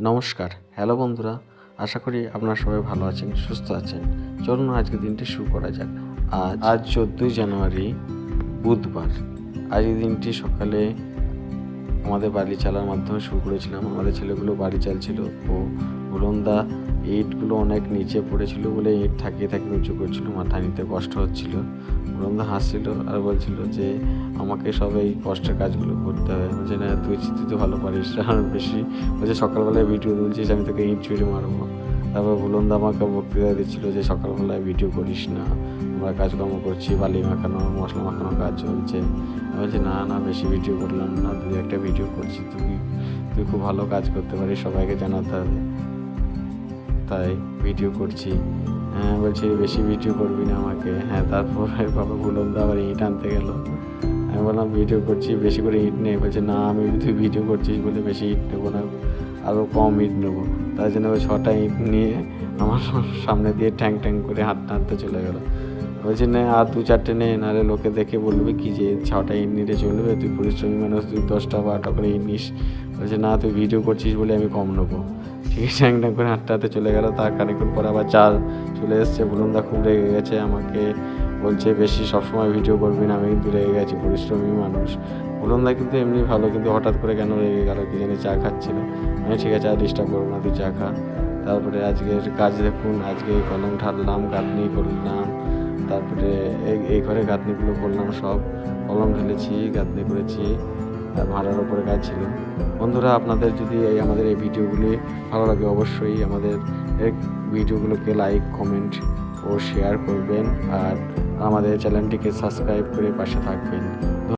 নমস্কার, হ্যালো বন্ধুরা। আশা করি আপনারা সবাই ভালো আছেন, সুস্থ আছেন। চলুন আজকে দিনটি শুরু করা যাক। আজ 14ই জানুয়ারি, বুধবার। আজ এই দিনটি সকালে আমাদের বাড়ি চালার মাধ্যমে শুরু করেছিলাম। আমাদের ছেলেগুলো বাড়ি চালছিল ও বুলনদা ইটগুলো অনেক নিচে পড়েছিল বলে ইট থাকিয়ে উঁচু করছিল, মাথা নিতে কষ্ট হচ্ছিল। বুলনদা হাসছিল আর বলছিল যে আমাকে সব এই কষ্টের কাজগুলো করতে হবে। বলছে না, তুই তো ভালো পারিস, আর বেশি বলছে সকালবেলায় ভিডিও তুলছিস, আমি তোকে ইট ছুঁড়ে মারবো। তারপর বুলনদা আমাকে বক্তৃতা দিচ্ছিল যে সকালবেলায় ভিডিও করিস না, আমরা কাজকর্ম করছি, বালি মাখানো মশলা মাখানো কাজ চলছে। আমি বলছি না বেশি ভিডিও করলাম না, তুই একটা ভিডিও করছিস, তুই খুব ভালো কাজ করতে পারিস, সবাইকে জানাতে হবে, তাই ভিডিও করছি। হ্যাঁ, বলছি বেশি ভিডিও করবি না আমাকে। হ্যাঁ, তারপরে বাবা বুলনদা আবার ইট আনতে গেল। আমি বললাম ভিডিও করছি, বেশি করে ইট নেই। বলছে না, আমি তুই ভিডিও করছিস বলে বেশি ইট নেবো না, আরও কম ইট নেবো। তাই জন্য ওই 6টা ইট নিয়ে আমার সামনে দিয়ে ঠ্যাং করে হাঁটতে চলে গেলো। বলছি না, আর 2-4টে নে, নাহলে লোকে দেখে বলবে কি যে 6টা ইট নিলে চলবে, তুই পরিশ্রমী মানুষ, তুই 10টা 12টা করে ইট নিস। বলছে না, তুই ভিডিও করছিস বলে আমি কম নেবো। ঠিক আছে, ঠ্যাং করে হাঁটতে চলে গেলো। তার খানিকক্ষণ পর আবার চাল চলে এসছে। বুলনদা খুব রেগে গেছে, আমাকে বলছে বেশি সবসময় ভিডিও করবি না, আমি কিন্তু রেগে গেছি, পরিশ্রমী মানুষ। বুলনদা কিন্তু এমনি ভালো, কিন্তু হঠাৎ করে কেন রেগে গেল কি জানি, চা খাচ্ছিল। আমি ঠিক আছে, আর ডিস্টার্ব করবো না, তুই চা খা। তারপরে আজকের কাজ দেখুন, আজকে কলম ঢাললাম, গাঁথনি করলাম, তারপরে এই ঘরে গাঁথনিগুলো করলাম, সব কলম ঢেলেছি, গাঁথনি করেছি, আর ভাড়ার ওপরে কাজ ছিল। বন্ধুরা, আপনাদের যদি আমাদের এই ভিডিওগুলি ভালো লাগে, অবশ্যই আমাদের এই ভিডিওগুলোকে লাইক, কমেন্ট ও শেয়ার করবেন, আর আমাদের চ্যানেলটিকে সাবস্ক্রাইব করে পাশে থাকবেন।